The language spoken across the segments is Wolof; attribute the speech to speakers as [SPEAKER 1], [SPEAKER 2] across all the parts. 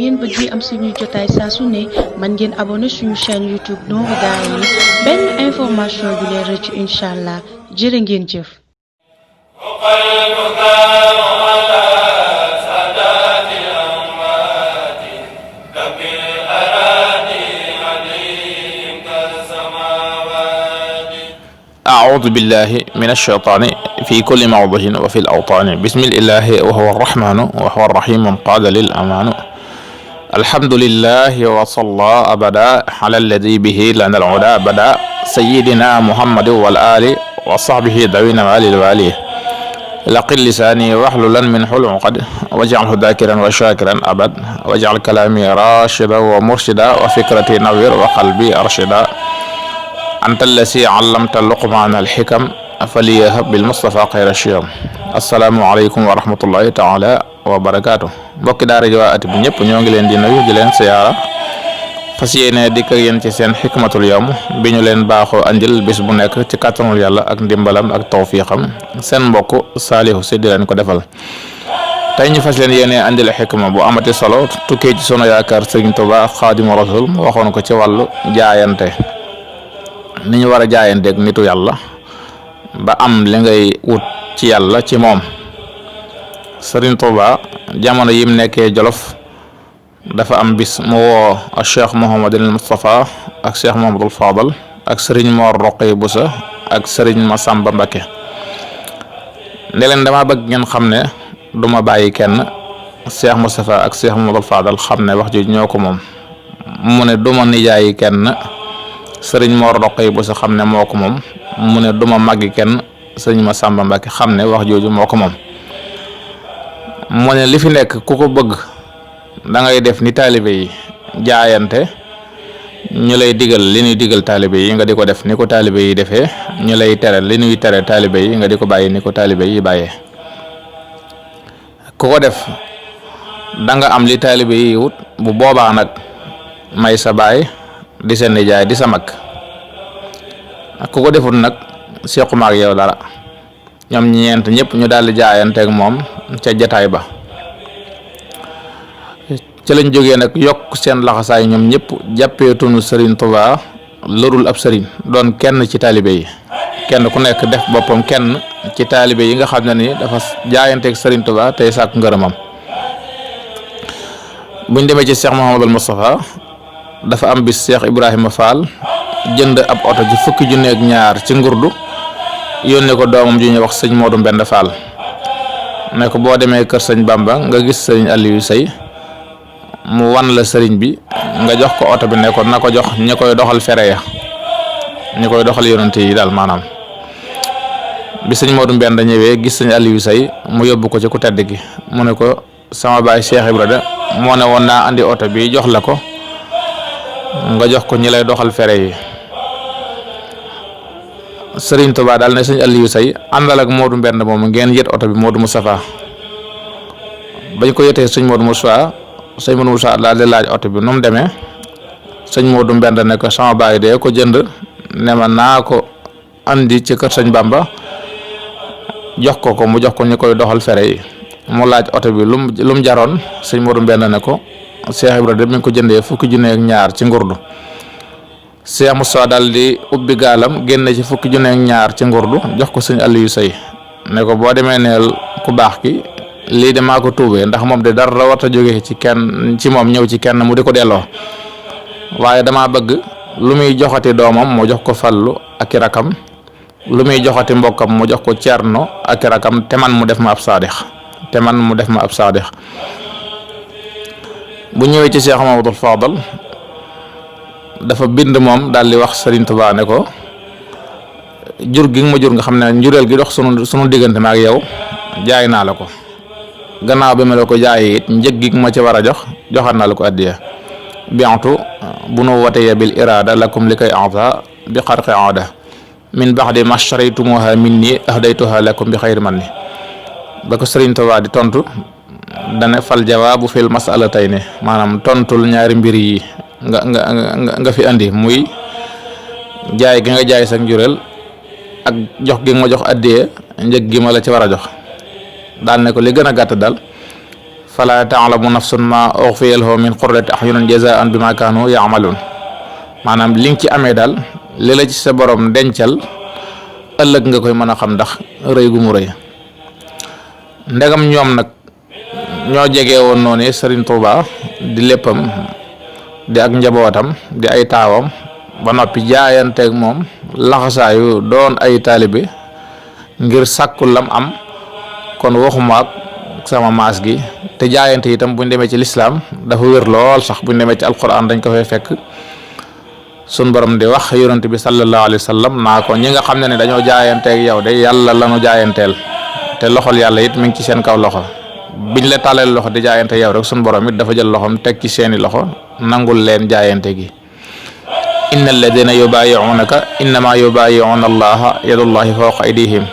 [SPEAKER 1] ngeen bëgg am suñu jotaay saa su ne man ngeen abonné suñu chaîne YouTube Nourou Darayni benn information du leen rëcc incha allah jërë ngeen jëf.
[SPEAKER 2] أعوذ بالله من الشيطان في كل موضع وفي الأوطان بسم الله وهو الرحمن وهو الرحيم قاد للأمان الحمد لله وصلى أبدا على الذي به لنا العلا بدا سيدنا محمد والآل وصحبه ذوي النوال الوالي لقل لساني واحللا من حلم قد واجعله ذاكرا وشاكرا أبد واجعل كلامي راشدا ومرشدا وفكرتي نوير وقلبي أرشدا أنت الذي علمت لقمان الحكم فليهب بالمصطفى خير الشيم السلام عليكم ورحمة الله تعالى وبركاته mbokki daara ji waa at bi ñëpp ñoo ngi leen di nuyu di leen siyaara fas yéene dikk ak yéen ci seen xikmatul yawm bi ñu leen baaxoo andil bis bu nekk ci kàttanul yàlla ak ndimbalam ak tawfiixam seen mbokk Saalihu Si di leen ko defal tey ñu fas leen yéene andil xikma bu amati solo tukkee ci sunu yaakaar Sëriñ Tuubaa Xaadimu Rasuul mu waxoon ko ci wàllu jaayante ni ñu war a jaayanteeg nitu yàlla ba am li ngay wut ci yàlla ci moom Sëriñ Tuubaa jamono yim nekkee Jolof dafa am bis mu woo ak Cheikh Mouhamadul Moustapha ak Cheikh Mouhamadul Fadal ak Sëriñ Mor Roqee Busa ak Sëriñ Masamba Mbakke ne leen dama bëgg ngeen xam ne duma bàyyi kenn Cheikh Moustapha ak Cheikh Mouhamadul Fadal xam ne wax ji ñoo ko moom mu ne duma nijaayi kenn Sëriñ Mor Roqee Busa xam ne moo ko moom mu ne duma màggi kenn Sëriñ Masamba Mbakke xam ne wax jooju moo ko moom mu ne li fi nekk ku ko bëgg da ngay def ni taalibe yi jaayante ñu lay digal li ñuy digal taalibe yi nga di ko def ni ko taalibe yi defee ñu lay tere li ñuy tere taalibe yi nga di ko bàyyi ni ko taalibe yi bàyyee ku ko def da nga am li taalibe yi wut bu boobaa nag may sa baay di sa nijaay di sa mag ku ko defut nag sequma ak yow dara ñoom ñeent ñëpp ñu daal di jaayanteeg moom ca jataay ba ca lañ jógee nag yokk seen laxasaay ñoom ñëpp jàppeetunu Sëriñ Tuubaa lorul ab sëriñ doon kenn ci taalibe yi kenn ku nekk def boppam kenn ci taalibe yi nga xam ne ni dafa jaayanteeg Sëriñ Tuubaa tey sàkku ngërëmam buñ demee ci Cheikh Mouhamadul Moustapha dafa am bis Cheikh Ibrahima Fall jënd ab oto ci fukki junne ak ñaar ci ngurdu yónnee ko doomam ju ñuy wax sëñ Modou Mbend Fall ne ko boo demee kër sëñ Bamba nga gis sëriñ Aliou Sey mu wan la sëriñ bi nga jox ko oto bi ne ko na ko jox ñi koy doxal fere ya ñi koy doxal yonent yi daal maanaam bi sëñ Modou Mbend ñëwee gis sëñ Aliou Sey mu yóbbu ko ci ku tedd gi mu ne ko sama baay Cheikh Ibrahima moo ne woon naa andi oto bi jox la ko nga jox ko ñi lay doxal fere yi Sëriñ Tuubaa daal ne sëñ Aliou Sey àndal ak Modou Mbend moom ngeen yët oto bi Modou Moustapha bañ ko yëtee sëñ Modou Moustapha daal di laaj oto bi nu mu demee sëñ Modou Mbend ne ko sama baay de ko jënd ne ma naa ko andi ci kër sëñ Bamba jox ko mu jox ko ñu koy doxal fere yi mu laaj oto bi lu mu jaroon sëñ Modou Mbend ne ko Cheikh Ibrahima mi ngi ko jëndee fukki junne ak ñaar ci ngurdu Cheikh Moussa daal di ubbi gaalam génne ci fukki junne ak ñaar ci ngurdu jox ko sëñ Aliou Sey ne ko boo demee neel ku baax ki lii de maa ko tuubee ndax moom de dara warta jóge ci kenn ci moom ñëw ci kenn mu di ko delloo waaye dama bëgg lu muy joxati doomam mu jox ko Fallu ak i rakam lu muy joxati mbokkam mu jox ko Cerno ak i rakam te man mu def ma ab saadix bu ñëwee ci Cheikh Mamadou Fadal dafa bind moom daal di wax Sëriñ Tuubaa ne ko jur gi nga ma jur nga xam ne njureel gi dox sunu diggante ma ak yow jaay naa la ko gannaaw bi ma la ko jaayee it njëg gi ma ci war a joxaat naa la ko addiya bientu bu nu watee bil irada lakum li koy ata bi xarqi aada min baxdi masharaytumuha minni ahdaytuha lakum bi xayri man ni ba ko Sëriñ Tuubaa di tontu dane fal jawaabu fil masalatayni maanaam tontul ñaari mbir yi nga fi andi muy jaay gi nga jaay sa njureel ak jox gi nga ma jox addiya njëg gi ma la ci war a jox daal ne ko li gën a gàtt daal fala taalamu nafsun ma uxfiya lahum min qurrati ahyunin jazaan bima kaanu yaamaluun maanaam li nga ci amee daal li la ci sa borom dencal ëllëg nga koy mën a xam ndax rëy gu mu rëy. ndegam ñoom nag ñoo jege woon noonu Sëriñ Tuuba di léppam di ak njabootam di ay taawam ba noppi jaayanteeg moom laxasaayu doon ay taalibe ngir sàkku lam am kon waxuma ak sama maas gi te jaayante itam buñ demee ci lislaam dafa wér lool sax buñ demee ci alquran dañ ko fay fekk sun borom di wax yonent bi sallallahu alayhi wa sallam naa ko ñi nga xam ne dañoo jaayanteeg yow de yàlla lanu jaayanteel te loxol yàlla it mi ngi ci seen kaw loxo biñ la tàllal loxo di jaayante yow rek sun borom it dafa jël loxom teg ci seeni loxo nangul leen jaayante gi inna alladina yubayi'unaka innama yubayi'una allaha yadullahi fawqa aydihim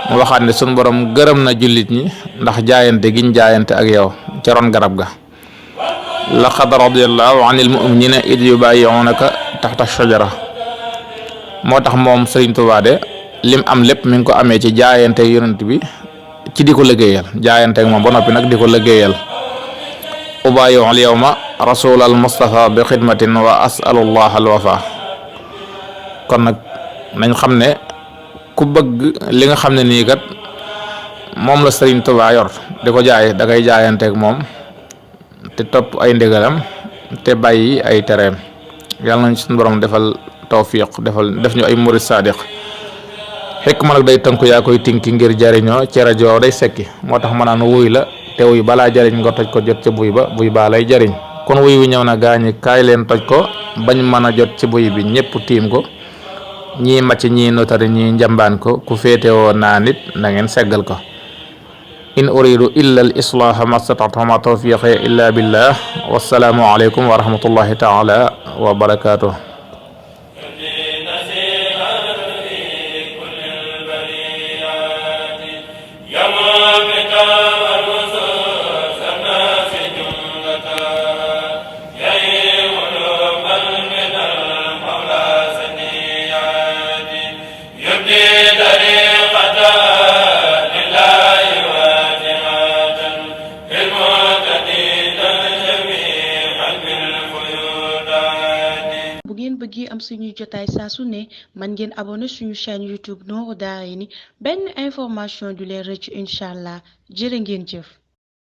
[SPEAKER 2] mu waxaat ne sun borom gërëm na jullit ñi ndax jaayante giñ jaayante ak yow ca ron garab ga laqad radiyallahu anil mu'minina id yubayi'unaka taxta shajara moo tax moom Sëriñ Tuubaa de lim am lépp mi ngi ko amee ci jaayante yonent bi ci di ko liggéeyal jaayante ak moom ba noppi nag di ko liggéeyal ubayi'u al yawma rasul al mustafa bi xidmatin wa as'alullah al wafa kon nag nañ xam ne ku bëgg li nga xam ne nii kat moom la Sëriñ Tuubaa yor di ko jaay da ngay jaayante ak moom te topp ay ndigalam te bàyyi ay tereem yàlla nañ suñu borom defal tawfiq def ñu ay murid sadiq xikma nag day tënku yaa koy tinki ngir jariñoo ci rajo day sekki moo tax ma naan wuy la te wuy balaa jariñ nga toj ko jot ca buy ba buy baa lay jariñ kon wuy wi ñëw na gaañi kaay leen toj ko bañ mën a jot ci buy bi ñëpp tiim ko ñii màcc ñii notari ñii njambaan ko ku féete woo naa nit na ngeen seggal ko in uridu illa al islaha ma stata'tu ma tawfiqi illa billah wassalaamu alaykum wa rahmatullahi taala wa barakatuh
[SPEAKER 1] bëgg am suñu jotaay saa su ne man ngeen abonné suñu chaîne YouTube Nourou Darayni benn information du leen rëcc incha allah jërë ngeen jëf.